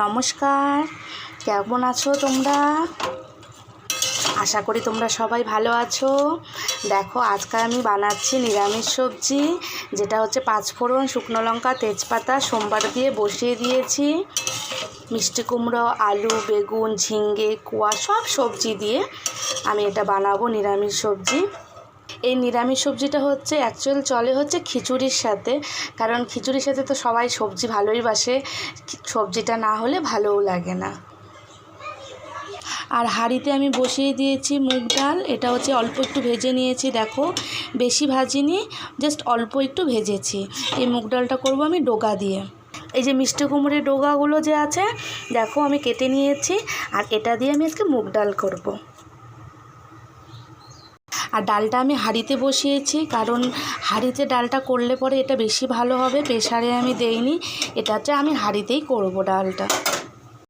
নমস্কার, কেমন আছো তোমরা? আশা করি তোমরা সবাই ভালো আছো। দেখো, আজকে আমি বানাচ্ছি নিরামিষ সবজি, যেটা হচ্ছে পাঁচফোড়ন, শুকনো লঙ্কা, তেজপাতা সোমবার দিয়ে বসিয়ে দিয়েছি। মিষ্টি কুমড়ো, আলু, বেগুন, ঝিঙ্গে, কোয়া সব সবজি দিয়ে আমি এটা বানাবো নিরামিষ সবজি। এই নিরামিষ সবজিটা হচ্ছে অ্যাকচুয়াল চলে হচ্ছে খিচুড়ির সাথে, কারণ খিচুড়ির সাথে তো সবাই সবজি ভালোই বাসে, সবজিটা না হলে ভালোও লাগে না। আর হাঁড়িতে আমি বসিয়ে দিয়েছি মুগ ডাল, এটা হচ্ছে অল্প একটু ভেজে নিয়েছি। দেখো, বেশি ভাজিনি, জাস্ট অল্প একটু ভেজেছি। এই মুগ ডালটা করব আমি ডোগা দিয়ে। এই যে মিষ্টি কুমড়োর ডোগাগুলো যে আছে, দেখো আমি কেটে নিয়েছি, আর এটা দিয়ে আমি আজকে মুগ ডাল করব। আর ডালটা আমি হাঁড়িতে বসিয়েছি, কারণ হাঁড়িতে ডালটা করলে পরে এটা বেশি ভালো হবে। প্রেসারে আমি দেইনি, এটা হচ্ছে আমি হাঁড়িতেই করব ডালটা।